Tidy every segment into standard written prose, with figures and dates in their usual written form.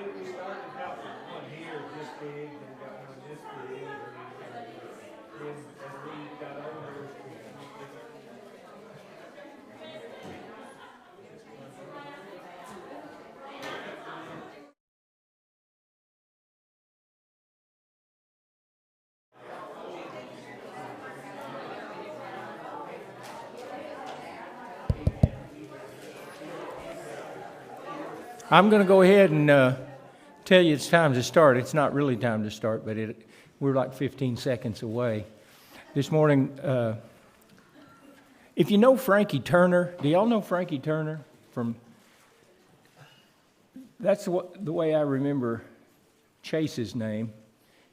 We started out with one here this big, then got one this big, and then as we got older, I'm going to go ahead and tell you it's time to start. It's not really time to start, but we're like 15 seconds away. This morning, if you know Frankie Turner, do y'all know Frankie Turner? That's the way I remember Chase's name,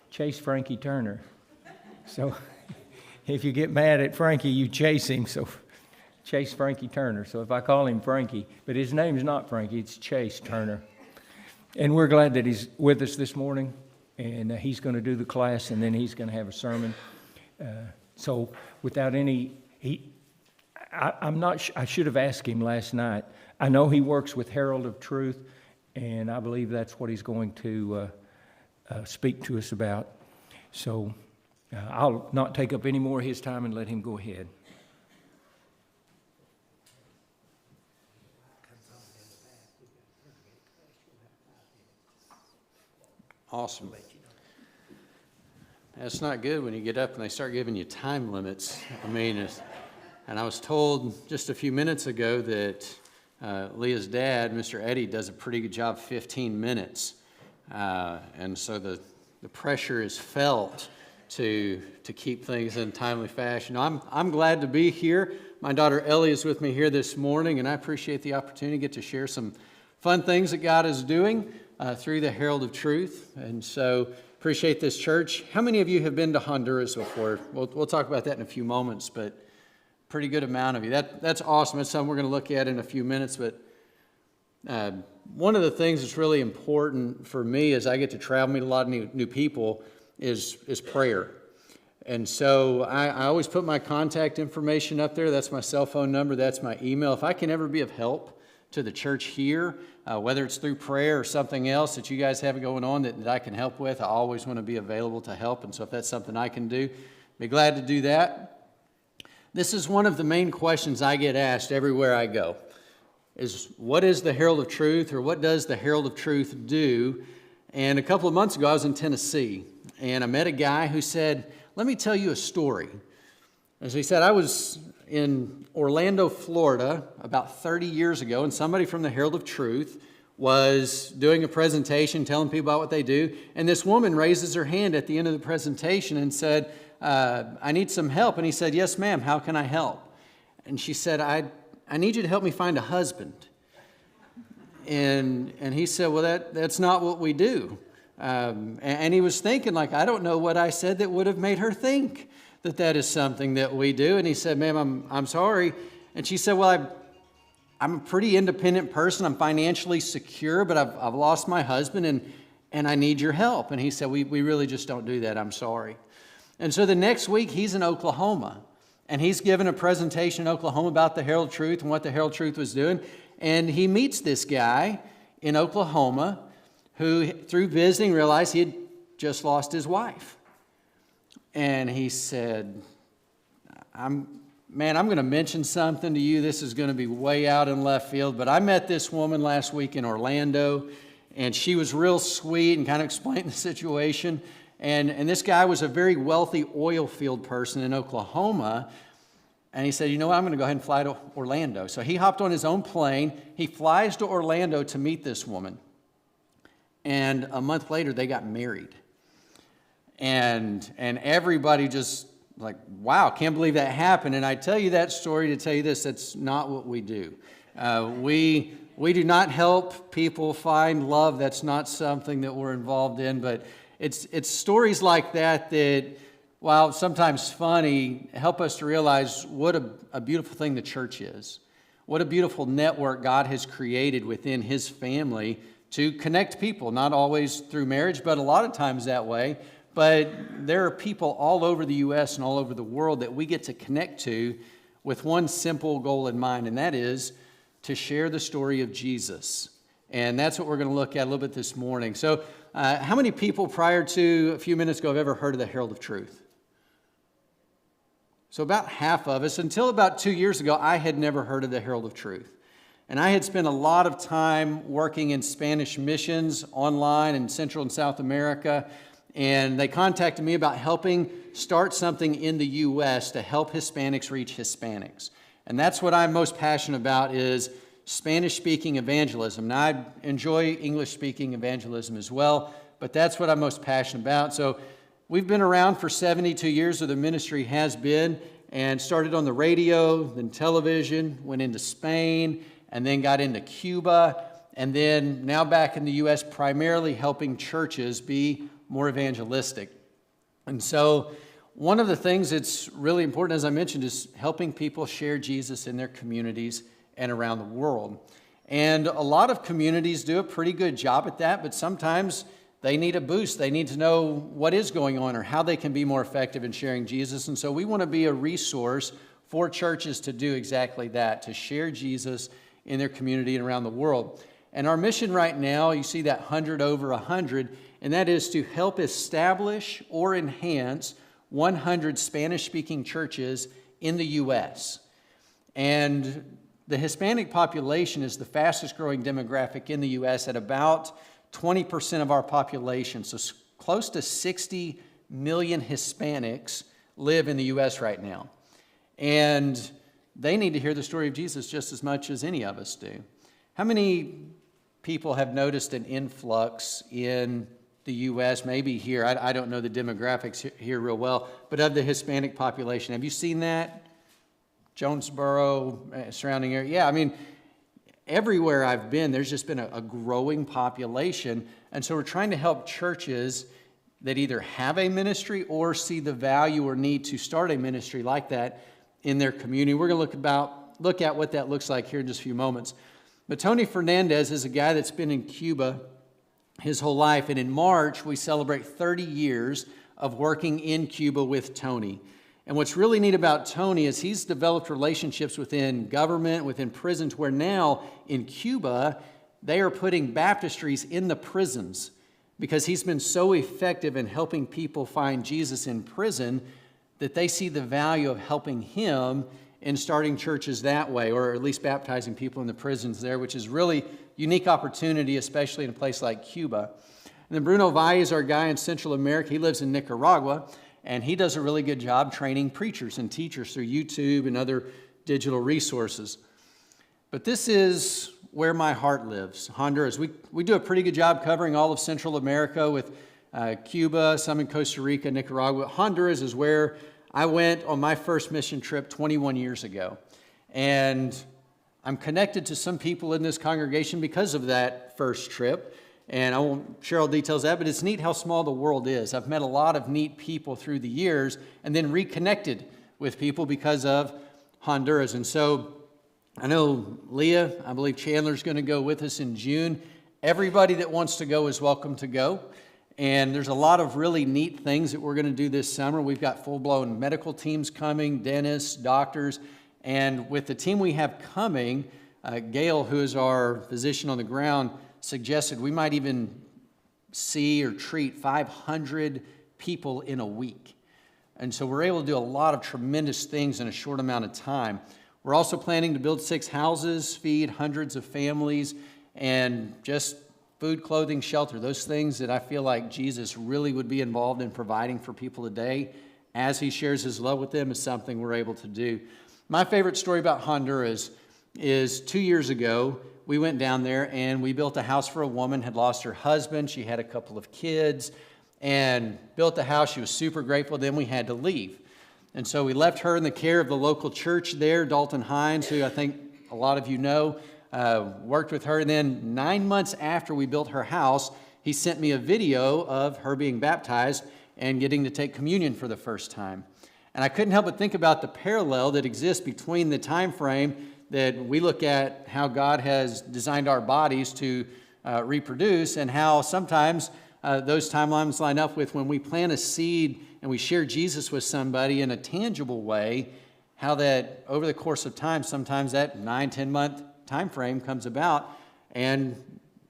Chase Frankie Turner. So if you get mad at Frankie, you chase him. So Chase Frankie Turner. So if I call him Frankie, but his name's not Frankie, it's Chase Turner. And we're glad that he's with us this morning, and he's going to do the class, and then he's going to have a sermon. So without any, I should have asked him last night. I know he works with Herald of Truth, and I believe that's what he's going to speak to us about. So I'll not take up any more of his time and let him go ahead. Awesome. That's not good when you get up and they start giving you time limits. I mean, and I was told just a few minutes ago that Leah's dad, Mr. Eddie, does a pretty good job, 15 minutes. And so the pressure is felt to keep things in timely fashion. I'm glad to be here. My daughter Ellie is with me here this morning, and I appreciate the opportunity to get to share some fun things that God is doing through the Herald of Truth. And so appreciate this church. How many of you have been to Honduras before? We'll talk about that in a few moments, but pretty good amount of you. That's awesome. That's something we're going to look at in a few minutes. But one of the things that's really important for me as I get to travel, meet a lot of new people, is prayer. And so I always put my contact information up there. That's my cell phone number. That's my email. If I can ever be of help to the church here, whether it's through prayer or something else that you guys have going on that I can help with, I always want to be available to help. And so if that's something I can do, be glad to do that. This is one of the main questions I get asked everywhere I go, is what is the Herald of Truth, or what does the Herald of Truth do? And a couple of months ago, I was in Tennessee, and I met a guy who said, let me tell you a story. As he said, I was in Orlando, Florida, about 30 years ago, and somebody from the Herald of Truth was doing a presentation, telling people about what they do, and this woman raises her hand at the end of the presentation and said, I need some help. And he said, yes, ma'am, how can I help? And she said, I need you to help me find a husband. And he said, well, that's not what we do. And he was thinking, like, I don't know what I said that would have made her think that is something that we do. And he said, ma'am, I'm sorry. And she said, well, I'm a pretty independent person. I'm financially secure, but I've lost my husband, and I need your help. And he said, we really just don't do that. I'm sorry. And so the next week, he's in Oklahoma, and he's given a presentation in Oklahoma about the Herald Truth and what the Herald Truth was doing. And he meets this guy in Oklahoma who, through visiting, realized he had just lost his wife. And he said, I'm going to mention something to you. This is going to be way out in left field, but I met this woman last week in Orlando, and she was real sweet and kind of explained the situation. And this guy was a very wealthy oil field person in Oklahoma. And he said, you know what, I'm going to go ahead and fly to Orlando. So he hopped on his own plane. He flies to Orlando to meet this woman. And a month later, they got married. And everybody just like, wow, can't believe that happened. And I tell you that story to tell you this, that's not what we do. We do not help people find love. That's not something that we're involved in, but it's stories like that that, while sometimes funny, help us to realize what a beautiful thing the church is. What a beautiful network God has created within His family to connect people, not always through marriage, but a lot of times that way. But there are people all over the U.S. and all over the world that we get to connect to with one simple goal in mind, and that is to share the story of Jesus. And that's what we're going to look at a little bit this morning. So how many people prior to a few minutes ago have ever heard of the Herald of Truth? So about half of us. Until about 2 years ago, I had never heard of the Herald of Truth. And I had spent a lot of time working in Spanish missions online in Central and South America. And they contacted me about helping start something in the U.S. to help Hispanics reach Hispanics. And that's what I'm most passionate about, is Spanish-speaking evangelism. Now, I enjoy English-speaking evangelism as well, but that's what I'm most passionate about. So we've been around for 72 years, or the ministry has been, and started on the radio, then television, went into Spain, and then got into Cuba, and then now back in the U.S., primarily helping churches be more evangelistic. And so one of the things that's really important, as I mentioned, is helping people share Jesus in their communities and around the world. And a lot of communities do a pretty good job at that, but sometimes they need a boost. They need to know what is going on or how they can be more effective in sharing Jesus. And so we want to be a resource for churches to do exactly that, to share Jesus in their community and around the world. And our mission right now, you see that 100 over 100, and that is to help establish or enhance 100 Spanish-speaking churches in the U.S. And the Hispanic population is the fastest growing demographic in the U.S. at about 20% of our population. So close to 60 million Hispanics live in the U.S. right now. And they need to hear the story of Jesus just as much as any of us do. How many people have noticed an influx in the U.S., maybe here? I don't know the demographics here real well, but of the Hispanic population. Have you seen that? Jonesboro, surrounding area? Yeah, I mean, everywhere I've been, there's just been a growing population. And so we're trying to help churches that either have a ministry or see the value or need to start a ministry like that in their community. We're going to look at what that looks like here in just a few moments. But Tony Fernandez is a guy that's been in Cuba his whole life. And in March, we celebrate 30 years of working in Cuba with Tony. And what's really neat about Tony is he's developed relationships within government, within prisons, where now in Cuba, they are putting baptistries in the prisons because he's been so effective in helping people find Jesus in prison that they see the value of helping him in starting churches that way, or at least baptizing people in the prisons there, which is really unique opportunity, especially in a place like Cuba. And then Bruno Valle is our guy in Central America. He lives in Nicaragua, and he does a really good job training preachers and teachers through YouTube and other digital resources. But this is where my heart lives, Honduras. We do a pretty good job covering all of Central America with Cuba, some in Costa Rica, Nicaragua. Honduras is where I went on my first mission trip 21 years ago. And I'm connected to some people in this congregation because of that first trip. And I won't share all details of that, but it's neat how small the world is. I've met a lot of neat people through the years and then reconnected with people because of Honduras. And so I know Leah, I believe Chandler's going to go with us in June. Everybody that wants to go is welcome to go. And there's a lot of really neat things that we're going to do this summer. We've got full-blown medical teams coming, dentists, doctors. And with the team we have coming, Gail, who is our physician on the ground, suggested we might even see or treat 500 people in a week. And so we're able to do a lot of tremendous things in a short amount of time. We're also planning to build 6 houses, feed hundreds of families, and just food, clothing, shelter, those things that I feel like Jesus really would be involved in providing for people today as he shares his love with them is something we're able to do. My favorite story about Honduras is 2 years ago, we went down there and we built a house for a woman, had lost her husband. She had a couple of kids and built the house. She was super grateful. Then we had to leave. And so we left her in the care of the local church there, Dalton Hines, who I think a lot of you know, worked with her. And then 9 months after we built her house, he sent me a video of her being baptized and getting to take communion for the first time. And I couldn't help but think about the parallel that exists between the time frame that we look at how God has designed our bodies to reproduce, and how sometimes those timelines line up with when we plant a seed and we share Jesus with somebody in a tangible way, how that over the course of time, sometimes that 9-10 month time frame comes about and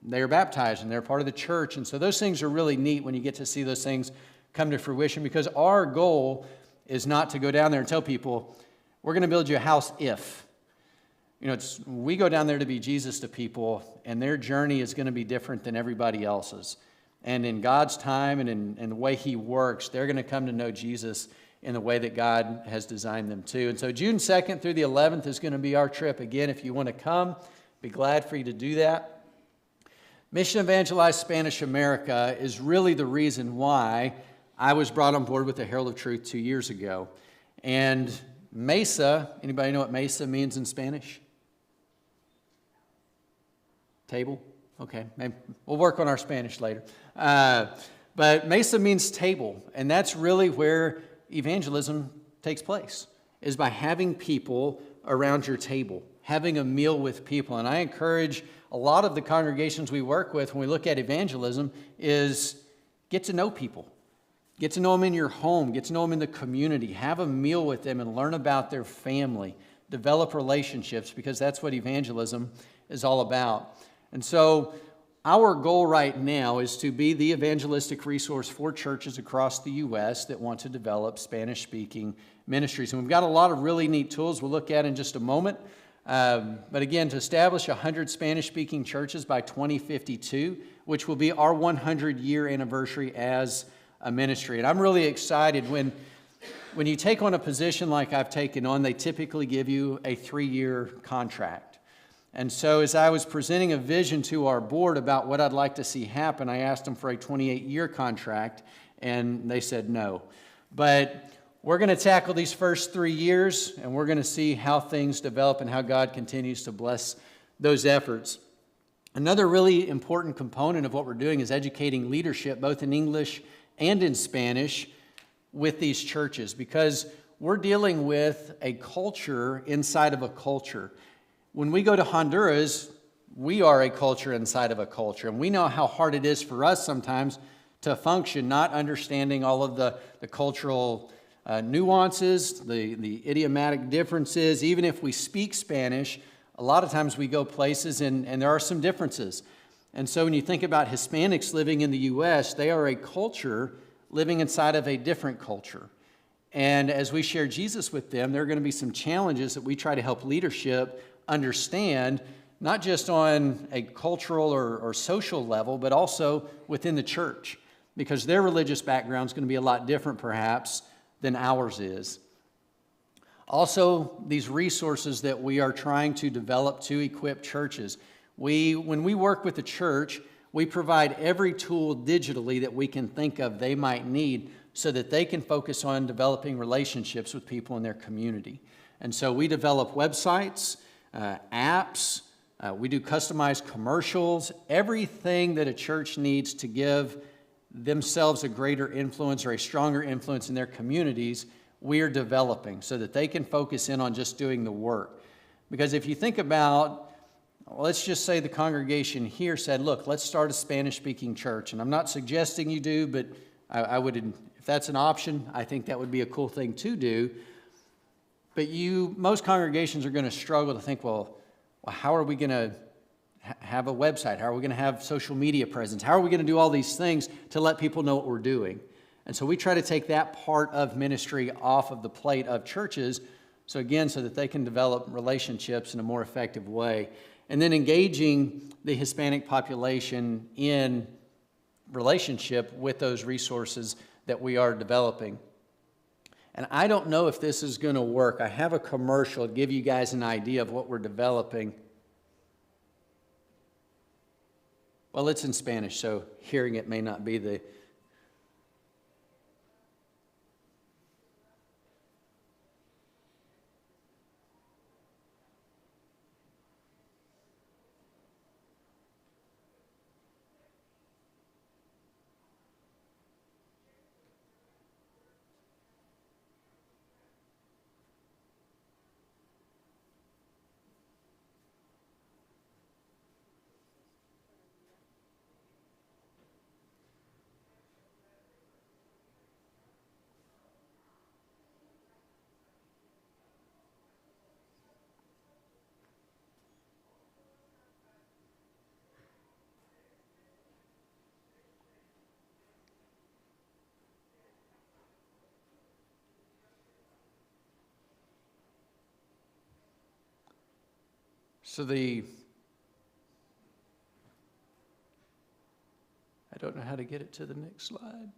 they are baptized and they're part of the church. And so those things are really neat when you get to see those things come to fruition, because our goal is not to go down there and tell people, we're going to build you a house if. You know, we go down there to be Jesus to people, and their journey is going to be different than everybody else's. And in God's time and in the way He works, they're going to come to know Jesus in the way that God has designed them to. And so June 2nd through the 11th is going to be our trip. Again, if you want to come, be glad for you to do that. Mission Evangelize Spanish America is really the reason why I was brought on board with the Herald of Truth 2 years ago. And Mesa, anybody know what Mesa means in Spanish? Table? Okay, maybe we'll work on our Spanish later. But Mesa means table, and that's really where evangelism takes place, is by having people around your table, having a meal with people. And I encourage a lot of the congregations we work with when we look at evangelism is get to know people. Get to know them in your home. Get to know them in the community. Have a meal with them and learn about their family. Develop relationships, because that's what evangelism is all about. And so our goal right now is to be the evangelistic resource for churches across the U.S. that want to develop Spanish-speaking ministries. And we've got a lot of really neat tools we'll look at in just a moment. But again, to establish 100 Spanish-speaking churches by 2052, which will be our 100-year anniversary as a ministry. And I'm really excited when you take on a position like I've taken on, they typically give you a 3-year contract. And so as I was presenting a vision to our board about what I'd like to see happen, I asked them for a 28-year contract, and they said no. But we're going to tackle these first 3 years, and we're going to see how things develop and how God continues to bless those efforts. Another really important component of what we're doing is educating leadership, both in English and in Spanish, with these churches, because we're dealing with a culture inside of a culture. When we go to Honduras, we are a culture inside of a culture, and we know how hard it is for us sometimes to function, not understanding all of the cultural nuances, the idiomatic differences. Even if we speak Spanish, a lot of times we go places and there are some differences. And so when you think about Hispanics living in the U.S., they are a culture living inside of a different culture. And as we share Jesus with them, there are going to be some challenges that we try to help leadership understand, not just on a cultural or social level, but also within the church, because their religious background is going to be a lot different perhaps than ours is. Also, these resources that we are trying to develop to equip churches. When we work with the church, we provide every tool digitally that we can think of they might need so that they can focus on developing relationships with people in their community. And so we develop websites, apps, we do customized commercials, everything that a church needs to give themselves a greater influence or a stronger influence in their communities, we are developing so that they can focus in on just doing the work. Because if you think about, let's just say the congregation here said, look, let's start a Spanish-speaking church. And I'm not suggesting you do, but I would, if that's an option, I think that would be a cool thing to do. But most congregations are going to struggle to think, well, how are we going to have a website? How are we going to have social media presence? How are we going to do all these things to let people know what we're doing? And so we try to take that part of ministry off of the plate of churches, so that they can develop relationships in a more effective way. And then engaging the Hispanic population in relationship with those resources that we are developing. And I don't know if this is going to work. I have a commercial to give you guys an idea of what we're developing. Well, it's in Spanish, so hearing it may not be the... So I don't know how to get it to the next slide.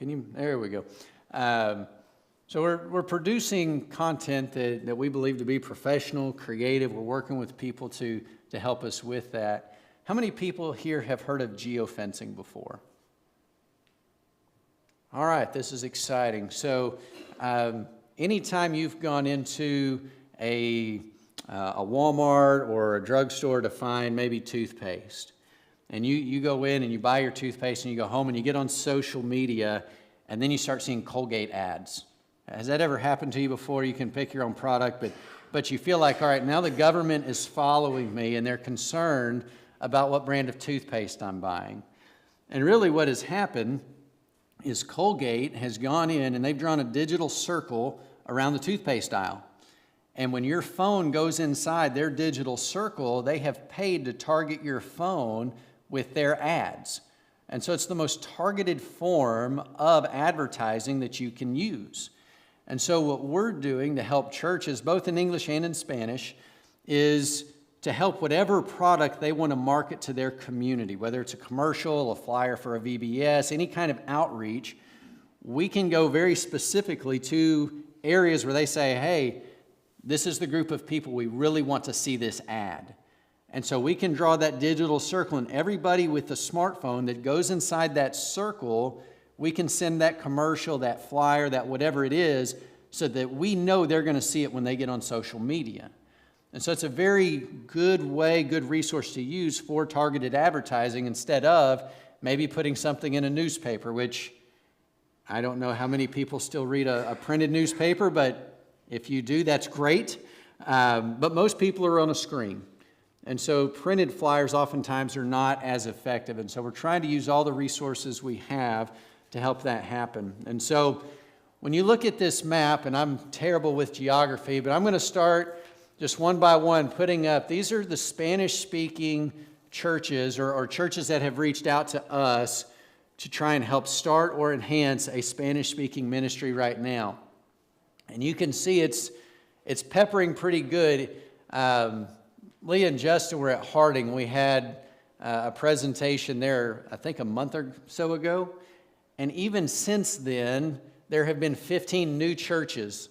There we go. So we're producing content that we believe to be professional, creative. We're working with people to help us with that. How many people here have heard of geofencing before? All right, this is exciting. So anytime you've gone into a Walmart or a drugstore to find maybe toothpaste, and you go in and you buy your toothpaste and you go home and you get on social media and then you start seeing Colgate ads. Has that ever happened to you before? You can pick your own product, but you feel like, all right, now the government is following me and they're concerned about what brand of toothpaste I'm buying. And really what has happened is Colgate has gone in and they've drawn a digital circle around the toothpaste aisle. And when your phone goes inside their digital circle, they have paid to target your phone with their ads. And so it's the most targeted form of advertising that you can use. And so what we're doing to help churches, both in English and in Spanish, is to help whatever product they want to market to their community, whether it's a commercial, a flyer for a VBS, any kind of outreach. We can go very specifically to areas where they say, hey, this is the group of people we really want to see this ad. And so we can draw that digital circle, and everybody with the smartphone that goes inside that circle, we can send that commercial, that flyer, that whatever it is, so that we know they're going to see it when they get on social media. And so it's a very good way, good resource to use for targeted advertising instead of maybe putting something in a newspaper, which I don't know how many people still read a printed newspaper, but if you do, that's great. But most people are on a screen. And so printed flyers oftentimes are not as effective. And so we're trying to use all the resources we have to help that happen. And so when you look at this map, and I'm terrible with geography, but I'm going to start just one by one putting up, these are the Spanish-speaking churches or churches that have reached out to us to try and help start or enhance a Spanish-speaking ministry right now. And you can see it's peppering pretty good. Leah and Justin were at Harding. We had a presentation there, I think a month or so ago. And even since then, there have been 15 new churches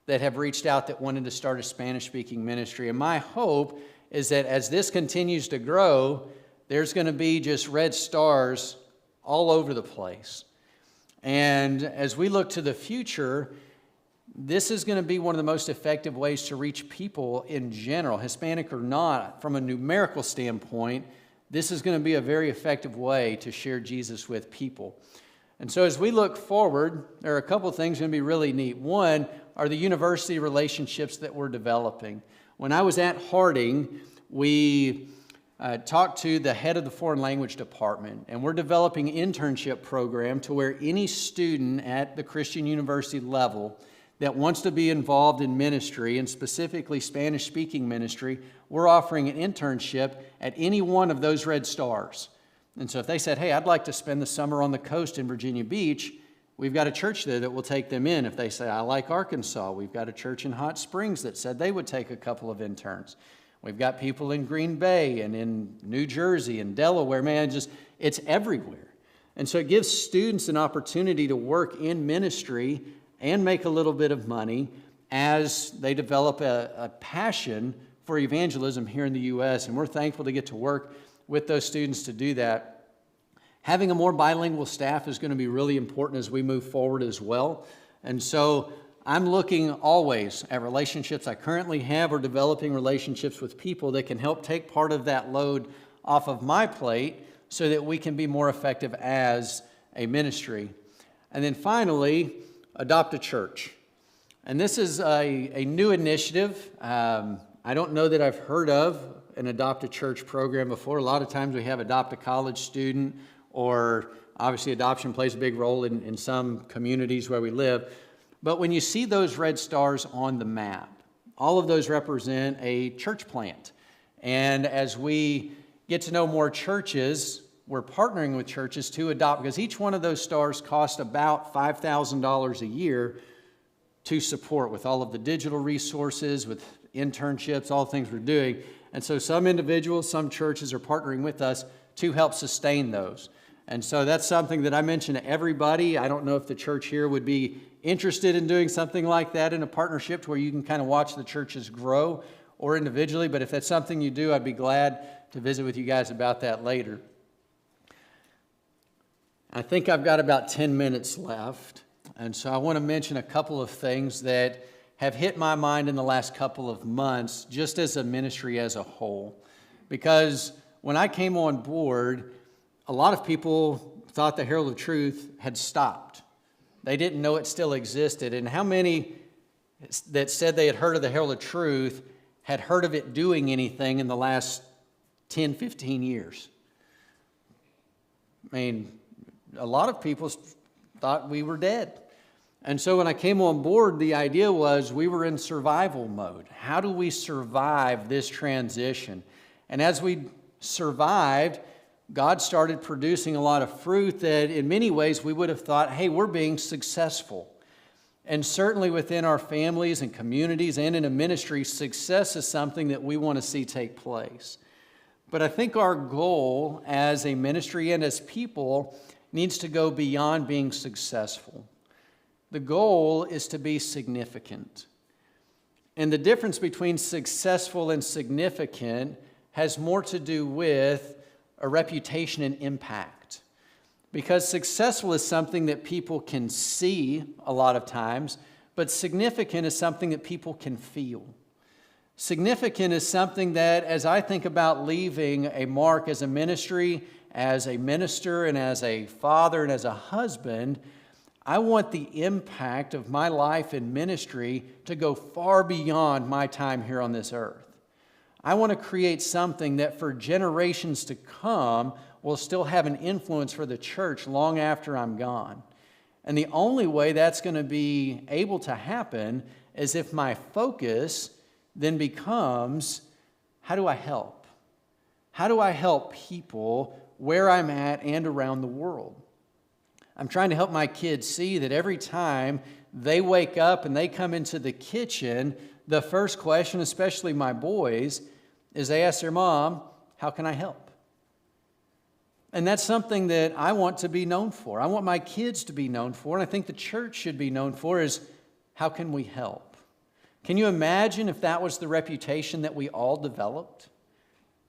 that have reached out that wanted to start a Spanish-speaking ministry. And my hope is that as this continues to grow, there's going to be just red stars all over the place. And as we look to the future, this is going to be one of the most effective ways to reach people in general, Hispanic or not. From a numerical standpoint, this is going to be a very effective way to share Jesus with people. And so as we look forward, there are a couple things going to be really neat. One are the university relationships that we're developing. When I was at Harding, we talked to the head of the foreign language department, and we're developing an internship program to where any student at the Christian university level that wants to be involved in ministry, and specifically Spanish-speaking ministry, we're offering an internship at any one of those red stars. And so if they said, hey, I'd like to spend the summer on the coast in Virginia Beach, we've got a church there that will take them in. If they say, I like Arkansas, we've got a church in Hot Springs that said they would take a couple of interns. We've got people in Green Bay and in New Jersey and Delaware. Man, it's everywhere. And so it gives students an opportunity to work in ministry and make a little bit of money as they develop a passion for evangelism here in the U.S. And we're thankful to get to work with those students to do that. Having a more bilingual staff is going to be really important as we move forward as well. And so I'm looking always at relationships I currently have or developing relationships with people that can help take part of that load off of my plate so that we can be more effective as a ministry. And then finally, adopt a church. And this is a new initiative. I don't know that I've heard of an adopt a church program before. A lot of times we have adopt a college student, or obviously adoption plays a big role in some communities where we live. But when you see those red stars on the map, all of those represent a church plant. And as we get to know more churches, we're partnering with churches to adopt, because each one of those stars costs about $5,000 a year to support with all of the digital resources, with internships, all the things we're doing. And so some individuals, some churches are partnering with us to help sustain those. And so that's something that I mention to everybody. I don't know if the church here would be interested in doing something like that in a partnership to where you can kind of watch the churches grow, or individually, but if that's something you do, I'd be glad to visit with you guys about that later. I think I've got about 10 minutes left, and so I want to mention a couple of things that have hit my mind in the last couple of months, just as a ministry as a whole. Because when I came on board, a lot of people thought the Herald of Truth had stopped. They didn't know it still existed. And how many that said they had heard of the Herald of Truth had heard of it doing anything in the last 10, 15 years? I mean, a lot of people thought we were dead. And so when I came on board, the idea was we were in survival mode. How do we survive this transition? And as we survived, God started producing a lot of fruit that in many ways we would have thought, hey, we're being successful. And certainly within our families and communities and in a ministry, success is something that we want to see take place. But I think our goal as a ministry and as people needs to go beyond being successful. The goal is to be significant. And the difference between successful and significant has more to do with a reputation and impact. Because successful is something that people can see a lot of times, but significant is something that people can feel. Significant is something that, as I think about leaving a mark as a ministry, as a minister, and as a father, and as a husband, I want the impact of my life in ministry to go far beyond my time here on this earth. I want to create something that for generations to come will still have an influence for the church long after I'm gone. And the only way that's going to be able to happen is if my focus then becomes, how do I help? How do I help people where I'm at and around the world? I'm trying to help my kids see that every time they wake up and they come into the kitchen, the first question, especially my boys, is they ask their mom, how can I help? And that's something that I want to be known for. I want my kids to be known for, and I think the church should be known for, is how can we help? Can you imagine if that was the reputation that we all developed?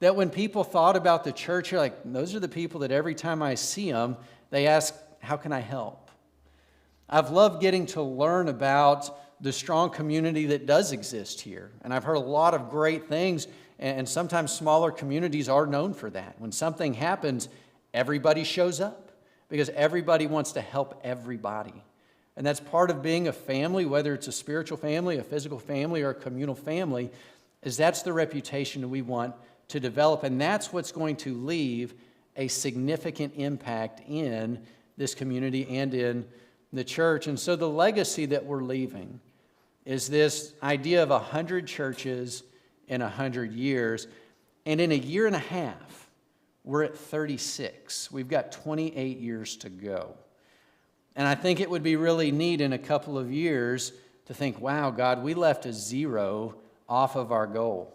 That when people thought about the church, you're like, those are the people that every time I see them, they ask, how can I help? I've loved getting to learn about the strong community that does exist here. And I've heard a lot of great things, and sometimes smaller communities are known for that. When something happens, everybody shows up because everybody wants to help everybody. And that's part of being a family, whether it's a spiritual family, a physical family, or a communal family, is that's the reputation that we want to develop. And that's what's going to leave a significant impact in this community and in the church. And so the legacy that we're leaving is this idea of 100 churches in 100 years. And in a year and a half, we're at 36. We've got 28 years to go. And I think it would be really neat in a couple of years to think, wow, God, we left a 0 off of our goal.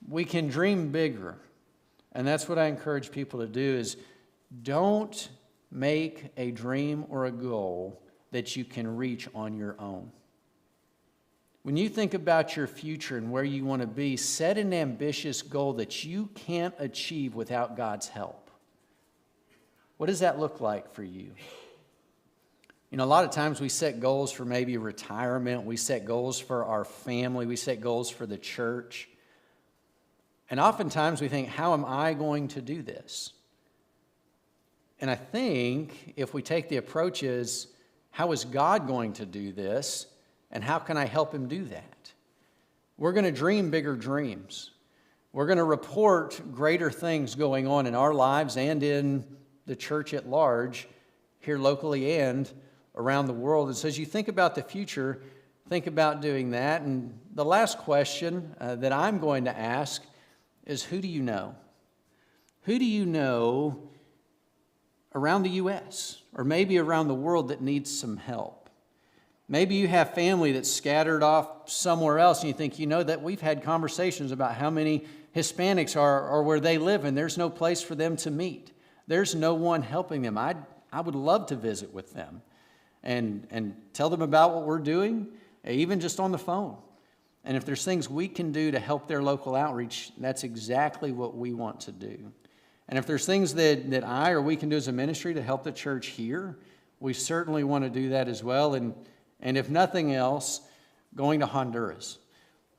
We can dream bigger. And that's what I encourage people to do is don't make a dream or a goal that you can reach on your own. When you think about your future and where you want to be, set an ambitious goal that you can't achieve without God's help. What does that look like for you? You know, a lot of times we set goals for maybe retirement, we set goals for our family, we set goals for the church. And oftentimes we think, how am I going to do this? And I think if we take the approach is, how is God going to do this? And how can I help him do that? We're going to dream bigger dreams. We're going to report greater things going on in our lives and in the church at large, here locally and around the world. And so as you think about the future, think about doing that. And the last question that I'm going to ask is, who do you know? Who do you know around the U.S. or maybe around the world that needs some help? Maybe you have family that's scattered off somewhere else, and you think, that we've had conversations about how many Hispanics are where they live, and there's no place for them to meet. There's no one helping them. I would love to visit with them and tell them about what we're doing, even just on the phone. And if there's things we can do to help their local outreach, that's exactly what we want to do. And if there's things that I or we can do as a ministry to help the church here, we certainly want to do that as well. And if nothing else, going to Honduras.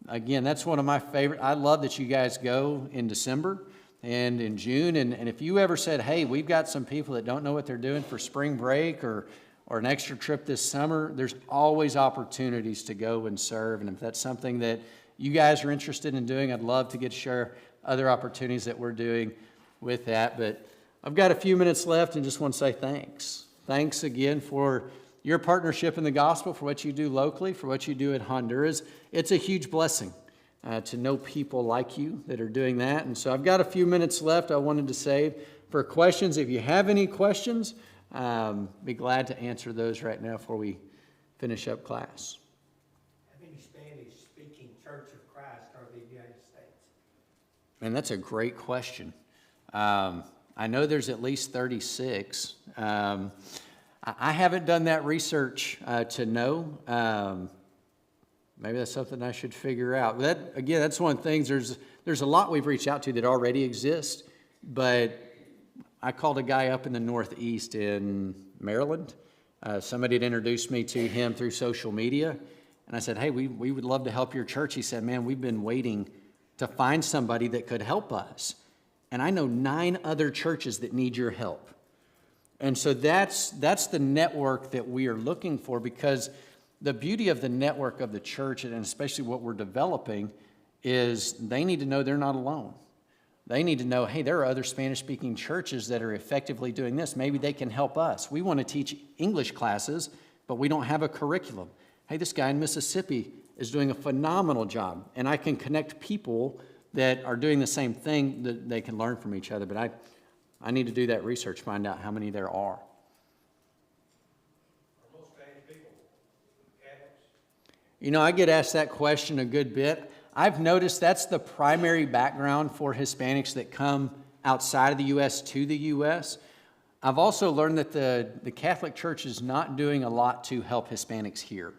Again, that's one of my favorite. I love that you guys go in December and in June. And if you ever said, hey, we've got some people that don't know what they're doing for spring break or an extra trip this summer, there's always opportunities to go and serve. And if that's something that you guys are interested in doing, I'd love to get to share other opportunities that we're doing with that. But I've got a few minutes left and just want to say thanks. Thanks again for your partnership in the gospel, for what you do locally, for what you do at Honduras. It's a huge blessing to know people like you that are doing that. And so I've got a few minutes left I wanted to save for questions. If you have any questions, be glad to answer those right now before we finish up class. How many Spanish-speaking Church of Christ are in the United States? Man, that's a great question. I know there's at least 36. I haven't done that research to know. Maybe that's something I should figure out. But that's one of the things. There's a lot we've reached out to that already exist, but I called a guy up in the Northeast in Maryland. Somebody had introduced me to him through social media, and I said, hey, we would love to help your church. He said, man, we've been waiting to find somebody that could help us. And I know 9 other churches that need your help. And so that's the network that we are looking for, because the beauty of the network of the church, and especially what we're developing, is they need to know they're not alone. They need to know, hey, there are other Spanish-speaking churches that are effectively doing this. Maybe they can help us. We want to teach English classes, but we don't have a curriculum. Hey, this guy in Mississippi is doing a phenomenal job, and I can connect people that are doing the same thing that they can learn from each other. But I need to do that research, find out how many there are. Are most Spanish people Catholics? I get asked that question a good bit. I've noticed that's the primary background for Hispanics that come outside of the U.S. to the U.S. I've also learned that the Catholic Church is not doing a lot to help Hispanics here.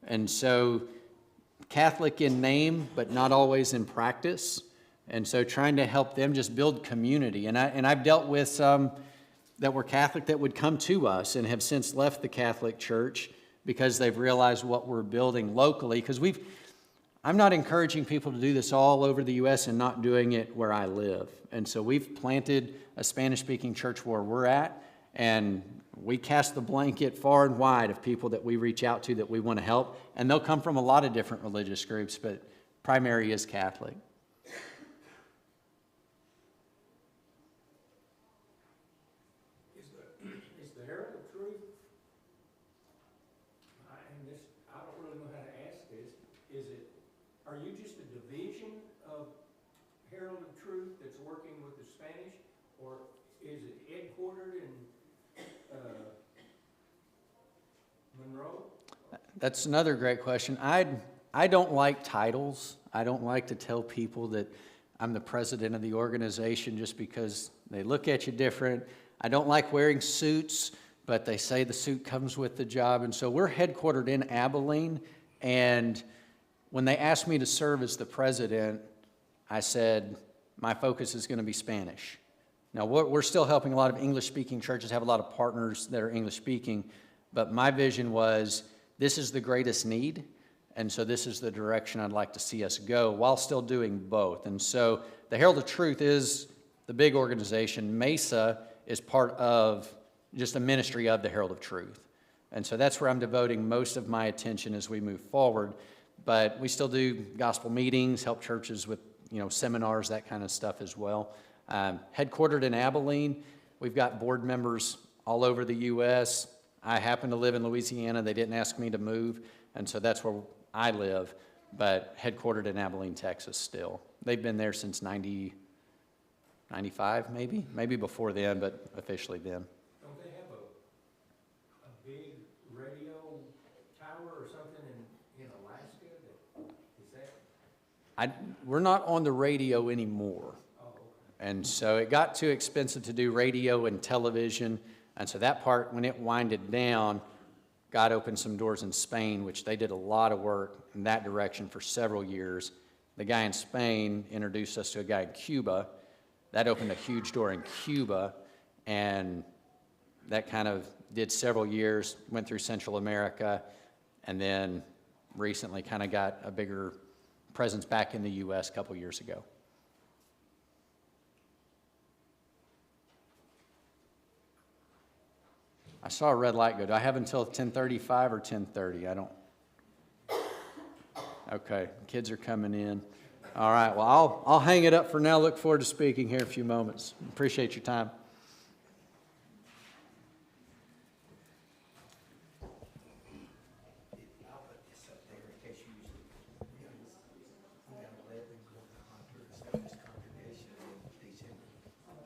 And so Catholic in name, but not always in practice. And so trying to help them just build community. And I've dealt with some that were Catholic that would come to us and have since left the Catholic Church because they've realized what we're building locally. Because I'm not encouraging people to do this all over the U.S. and not doing it where I live. And so we've planted a Spanish-speaking church where we're at, and we cast the blanket far and wide of people that we reach out to that we want to help. And they'll come from a lot of different religious groups, but primary is Catholic. Is the Herald of Truth, I don't really know how to ask this, are you just a division of Herald of Truth that's working with the Spanish, or is it headquartered in Monroe? That's another great question. I don't like titles. I don't like to tell people that I'm the president of the organization just because they look at you different. I don't like wearing suits, but they say the suit comes with the job. And so we're headquartered in Abilene, and when they asked me to serve as the president, I said, my focus is going to be Spanish. Now, we're still helping a lot of English-speaking churches, have a lot of partners that are English-speaking, but my vision was, this is the greatest need, and so this is the direction I'd like to see us go while still doing both. And so the Herald of Truth is the big organization. Mesa is part of just a ministry of the Herald of Truth. And so that's where I'm devoting most of my attention as we move forward. But we still do gospel meetings, help churches with seminars, that kind of stuff as well. Headquartered in Abilene, we've got board members all over the U.S. I happen to live in Louisiana. They didn't ask me to move, and so that's where I live, but headquartered in Abilene, Texas still. They've been there since 95, maybe before then, but officially then. Don't they have a big radio type We're not on the radio anymore. And so it got too expensive to do radio and television. And so that part, when it winded down, God opened some doors in Spain, which they did a lot of work in that direction for several years. The guy in Spain introduced us to a guy in Cuba. That opened a huge door in Cuba, and that kind of did several years, went through Central America, and then recently kind of got a bigger presence back in the U.S. a couple years ago. I saw a red light go. Do I have until 10:35 or 10:30? I don't. Okay, kids are coming in. All right, well, I'll hang it up for now. Look forward to speaking here in a few moments. Appreciate your time.